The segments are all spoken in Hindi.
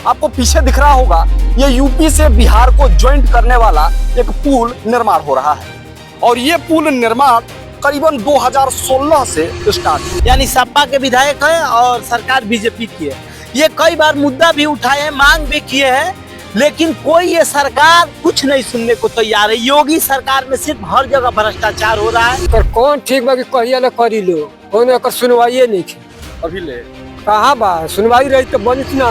आपको पीछे दिख रहा होगा, ये यूपी से बिहार को ज्वाइंट करने वाला एक पुल निर्माण हो रहा है और ये पुल निर्माण करीबन 2016 से स्टार्ट है। यानी सपा के विधायक है और सरकार बीजेपी की है। ये कई बार मुद्दा भी उठाए हैं, मांग भी किए हैं, लेकिन कोई ये सरकार कुछ नहीं सुनने को तैयार है। योगी सरकार में सिर्फ हर जगह भ्रष्टाचार हो रहा है। पर कौन ठीक बा कि कहिया ना करी लो, कौन एकर सुनवाई नहीं की अभी ले कहाँ बा, सुनवाई रही तो बनित ना।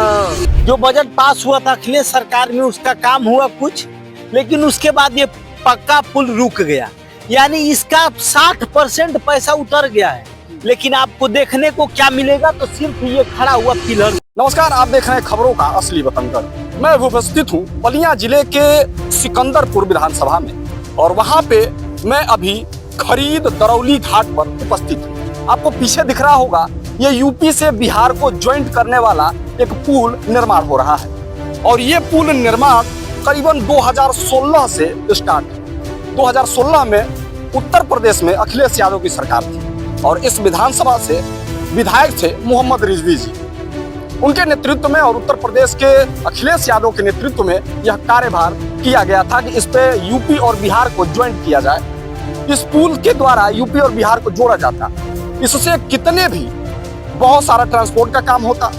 जो बजट पास हुआ था अखिलेश सरकार में, उसका काम हुआ कुछ, लेकिन उसके बाद ये पक्का पुल रुक गया। यानी इसका 60% पैसा उतर गया है, लेकिन आपको देखने को क्या मिलेगा? तो सिर्फ ये खड़ा हुआ पिलर। नमस्कार, आप देख रहे हैं खबरों का असली वतनगढ़। मैं उपस्थित हूँ बलिया जिले के सिकंदरपुर विधानसभा में और वहाँ पे मैं अभी खरीद दरौली घाट पर उपस्थित हूँ। आपको पीछे दिख रहा होगा, ये यूपी से बिहार को ज्वाइंट करने वाला एक पुल निर्माण हो रहा है और ये पुल निर्माण करीबन 2016 से स्टार्ट है। 2016 में उत्तर प्रदेश में अखिलेश यादव की सरकार थी और इस विधानसभा से विधायक थे मोहम्मद रिजवी जी। उनके नेतृत्व में और उत्तर प्रदेश के अखिलेश यादव के नेतृत्व में यह कार्यभार किया गया था कि इस पे यूपी और बिहार को ज्वाइंट किया जाए। इस पुल के द्वारा यूपी और बिहार को जोड़ा जाता। इससे कितने भी बहुत सारा ट्रांसपोर्ट का काम होता,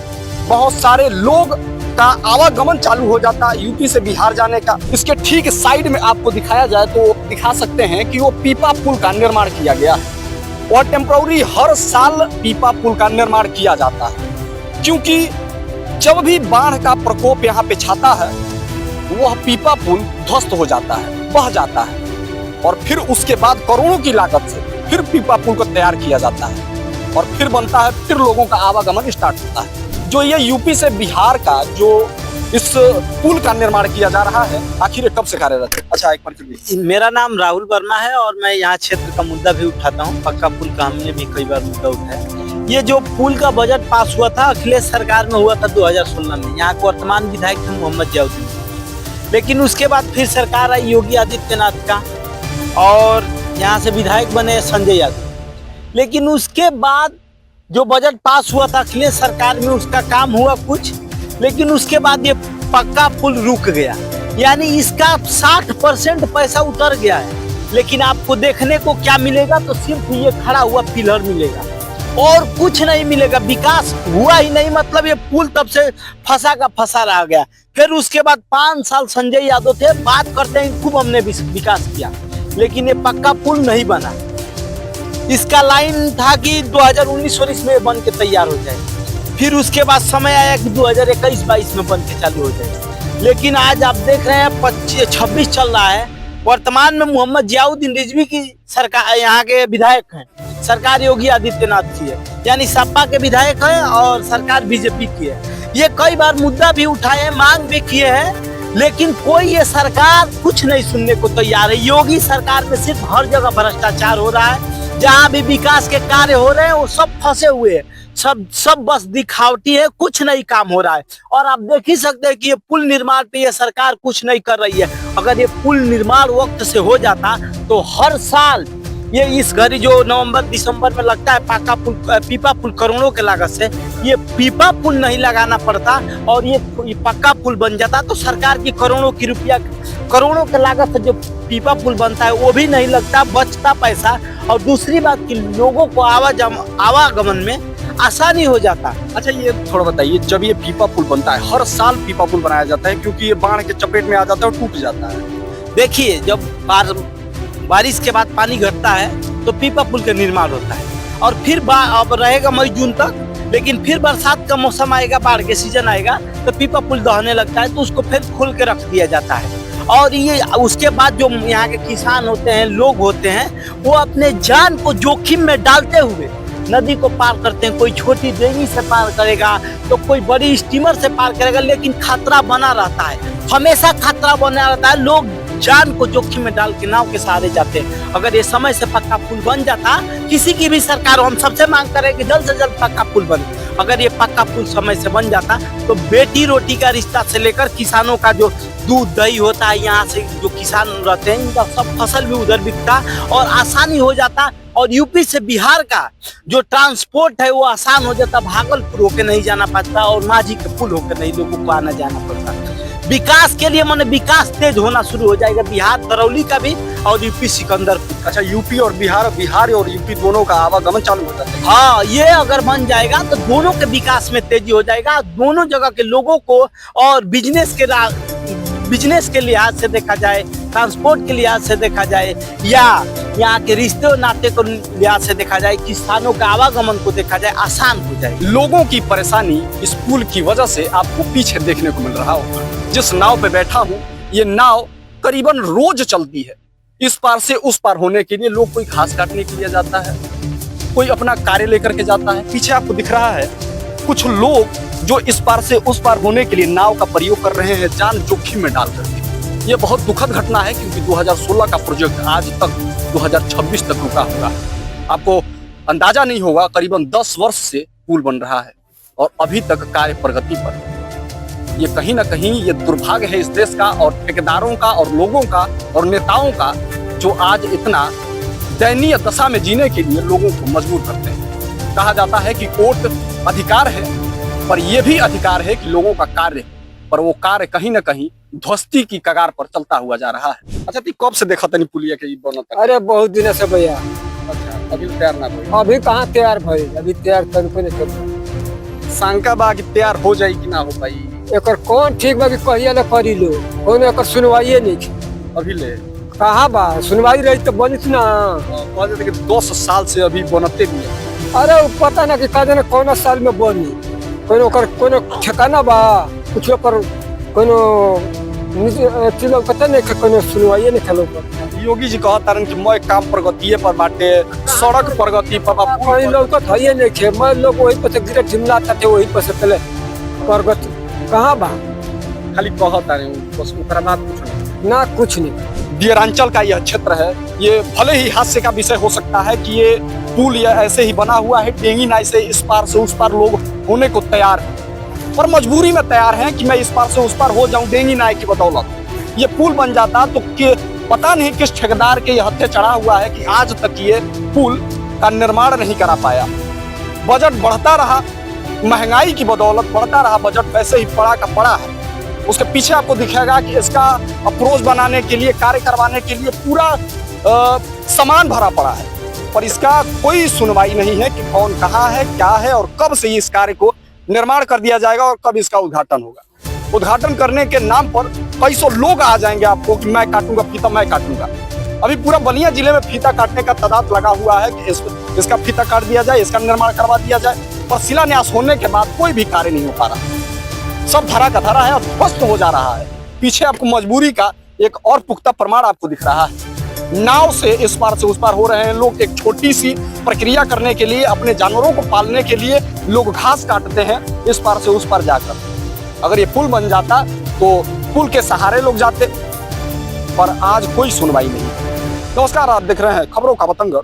बहुत सारे लोग का आवागमन चालू हो जाता यूपी से बिहार जाने का। इसके ठीक साइड में आपको दिखाया जाए तो दिखा सकते हैं कि वो पीपा पुल का निर्माण किया गया है और टेम्पररी हर साल पीपा पुल का निर्माण किया जाता है, क्योंकि जब भी बाढ़ का प्रकोप यहाँ पे छाता है वह पीपा पुल ध्वस्त हो जाता है, बह जाता है और फिर उसके बाद करोड़ों की लागत से फिर पीपा पुल को तैयार किया जाता है और फिर बनता है, फिर लोगों का आवागमन स्टार्ट होता है। जो ये यूपी से बिहार का जो इस पुल का निर्माण किया जा रहा है, आखिर कब से कार्यरत है? अच्छा, एक बार मेरा नाम राहुल वर्मा है और मैं यहाँ क्षेत्र का मुद्दा भी उठाता हूँ। पक्का पुल का हमने भी कई बार मुद्दा उठाया। ये जो पुल का बजट पास हुआ था अखिलेश सरकार में, हुआ था 2016 में। यहाँ के वर्तमान विधायक थे मोहम्मद जियाउद्दीन, लेकिन उसके बाद फिर सरकार आई योगी आदित्यनाथ का और यहाँ से विधायक बने संजय यादव। लेकिन उसके बाद जो बजट पास हुआ था अखिलेश सरकार में, उसका काम हुआ कुछ, लेकिन उसके बाद ये पक्का पुल रुक गया। यानी इसका 60% पैसा उतर गया है, लेकिन आपको देखने को क्या मिलेगा? तो सिर्फ ये खड़ा हुआ पिलर मिलेगा और कुछ नहीं मिलेगा। विकास हुआ ही नहीं, मतलब ये पुल तब से फंसा का फंसा रह गया। फिर उसके बाद 5 साल संजय यादव थे, बात करते हैं खूब हमने विकास किया, लेकिन ये पक्का पुल नहीं बना। इसका लाइन था कि 2019-20 में बन के तैयार हो जाए, फिर उसके बाद समय आया कि 2021-22 में बन के चालू हो जाए। लेकिन आज आप देख रहे हैं 25-26 चल रहा है। वर्तमान में मोहम्मद जियाउद्दीन रिजवी की सरकार, यहाँ के विधायक हैं, सरकार योगी आदित्यनाथ की है। यानी सपा के विधायक है और सरकार बीजेपी की है। ये कई बार मुद्दा भी उठाए हैं, मांग भी किए हैं, लेकिन कोई ये सरकार कुछ नहीं सुनने को तैयार है। योगी सरकार में सिर्फ हर जगह भ्रष्टाचार हो रहा है। जहाँ भी विकास के कार्य हो रहे हैं वो सब फंसे हुए हैं, सब बस दिखावटी है, कुछ नहीं काम हो रहा है। और आप देख ही सकते हैं कि ये पुल निर्माण पे ये सरकार कुछ नहीं कर रही है। अगर ये पुल निर्माण वक्त से हो जाता तो हर साल ये इस घड़ी जो नवंबर-दिसंबर में लगता है पीपा पुल करोड़ों के लागत से, ये पीपा पुल नहीं लगाना पड़ता और ये पक्का पुल बन जाता तो सरकार की करोड़ों के लागत से जो पीपा पुल बनता है वो भी नहीं लगता, बचता पैसा। और दूसरी बात कि लोगों को आवागमन में आसानी हो जाता। अच्छा, ये थोड़ा बताइए, जब ये पीपा पुल बनता है, हर साल पीपा पुल बनाया जाता है क्योंकि ये बाढ़ के चपेट में आ जाता है और टूट जाता है। देखिए, जब बारिश के बाद पानी घटता है तो पीपा पुल का निर्माण होता है और फिर अब रहेगा मई जून तक, लेकिन फिर बरसात का मौसम आएगा, बाढ़ के सीजन आएगा तो पीपा पुल दहने लगता है, तो उसको फिर खोल के रख दिया जाता है। और ये उसके बाद जो यहाँ के किसान होते हैं, लोग होते हैं, वो अपने जान को जोखिम में डालते हुए नदी को पार करते हैं। कोई छोटी डेंगी से पार करेगा तो कोई बड़ी स्टीमर से पार करेगा, लेकिन खतरा बना रहता है, हमेशा खतरा बना रहता है। लोग जान को जोखिम में डाल के नाव के सहारे जाते हैं। अगर ये समय से पक्का पुल बन जाता, किसी की भी सरकार, हम सबसे मांग करें कि जल्द से जल्द पक्का पुल बने। अगर ये पक्का पुल समय से बन जाता तो बेटी रोटी का रिश्ता से लेकर किसानों का जो दूध दही होता है, यहाँ से जो किसान रहते हैं इनका सब फसल भी उधर बिकता और आसानी हो जाता। और यूपी से बिहार का जो ट्रांसपोर्ट है वो आसान हो जाता, भागलपुर होकर नहीं जाना पड़ता और माझी के पुल होकर नहीं लोगों को आना जाना पड़ता। विकास के लिए माने विकास तेज होना शुरू हो जाएगा, बिहार दरौली का भी और यूपी सिकंदरपुर। अच्छा, यूपी और बिहार और यूपी दोनों का आवागमन चालू हो जाता है। हाँ, ये अगर बन जाएगा तो दोनों के विकास में तेजी हो जाएगा। दोनों जगह के लोगों को और बिजनेस के लिहाज से देखा जाए, ट्रांसपोर्ट के लिहाज से देखा जाए या यहाँ के रिश्ते और नाते को लिहाज से देखा जाए, किसानों का आवागमन को देखा जाए, आसान हो जाए। लोगों की परेशानी इस पुल की वजह से आपको पीछे देखने को मिल रहा होगा। जिस नाव पे बैठा हूँ, ये नाव करीबन रोज चलती है। इस पार से उस पार होने के लिए लोग कोई घास काटने के लिए जाता है, कोई अपना कार्य लेकर के जाता है। पीछे आपको दिख रहा है कुछ लोग जो इस पार से उस पार होने के लिए नाव का प्रयोग कर रहे हैं, जान जोखिम में डाल करके। ये बहुत दुखद घटना है क्योंकि 2016 का प्रोजेक्ट आज तक 2026 तक रुका होगा। आपको अंदाजा नहीं होगा, करीबन 10 वर्ष से पुल बन रहा है और अभी तक कार्य प्रगति पर है। ये कहीं ना कहीं ये दुर्भाग्य है इस देश का और ठेकेदारों का और लोगों का और नेताओं का, जो आज इतना दयनीय दशा में जीने के लिए लोगों को मजबूर करते हैं। कहा जाता है कि वोट अधिकार है, पर यह भी अधिकार है कि लोगों का कार्य, पर वो कार्य कहीं ना कहीं ध्वस्ती की कगार पर चलता हुआ जा रहा है। अच्छा, ती कब से देखा तनी पुलिया के बनत? अरे बहुत दिन से भैया। अच्छा, अभी तैयार ना कोई? अभी कहाँ तैयार भाई, अभी तैयार कर कोई नहीं कर। शंका बा कि तैयार हो जाई कि ना हो पाई? एकर कौन ठीक बा कि कहिया ले करी लो, कौन एकर सुनवाई नहीं। अभी ले कहाँ बा सुनवाई रही तो बनित ना। कहा जाता है कि 10 साल से अभी बनते भी है। अरे वो पता ना कि कहते ना कौन साल में बनी, कोनो ठिकाना बा कुछ पर कोनो चीज पता नहीं, कोनो सुनवाई नहीं खेलो पर। योगी जी कहता रन कि मैं काम प्रगति पर बाटे, सड़क प्रगति पर बा। कोई लोग तो था नहीं खे, मैं लोग वही पर से गिरे जिमलाता थे, वही पर से पहले प्रगति कहाँ बा। खाली कहता नहीं, बस ऊपर बात कुछ नहीं ना, कुछ नहीं। दियरांचल का यह क्षेत्र है, ये भले ही हास्य का विषय हो सकता है कि ये पुल या ऐसे ही बना हुआ है, टेंगी नाई से इस पार से उस पार लोग होने को तैयार है, पर मजबूरी में तैयार हैं कि मैं इस पार से उस पार हो जाऊं डेंगी नाई की बदौलत। ये पुल बन जाता तो पता नहीं किस ठेकेदार के हत्थे चढ़ा हुआ है कि आज तक ये पुल का निर्माण नहीं करा पाया। बजट बढ़ता रहा, महंगाई की बदौलत बढ़ता रहा बजट, वैसे ही पड़ा का पड़ा है। उसके पीछे आपको दिखेगा कि इसका अप्रोच बनाने के लिए, कार्य करवाने के लिए पूरा सामान भरा पड़ा है, पर इसका कोई सुनवाई नहीं है कि कौन कहाँ है, क्या है और कब से इस कार्य को निर्माण कर दिया जाएगा और कब इसका उद्घाटन होगा। उद्घाटन करने के नाम पर कई सौ लोग आ जाएंगे आपको कि मैं काटूंगा फीता, मैं काटूंगा। अभी पूरा बलिया जिले में फीता काटने का तादाद लगा हुआ है कि इसका फीता काट दिया जाए, इसका निर्माण करवा दिया जाए, पर शिलान्यास होने के बाद कोई भी कार्य नहीं हो पा रहा। सब धरा का धरा है और ध्वस्त हो जा रहा है। पीछे आपको मजबूरी का एक और पुख्ता प्रमाण आपको दिख रहा है। नाव से इस पार से उस पार हो रहे हैं लोग, एक छोटी सी प्रक्रिया करने के लिए, अपने जानवरों को पालने के लिए लोग घास काटते हैं इस पार से उस पार जाकर। अगर ये पुल बन जाता तो पुल के सहारे लोग जाते, पर आज कोई सुनवाई नहीं। नमस्कार, आप देख रहे हैं खबरों का बतंगड़।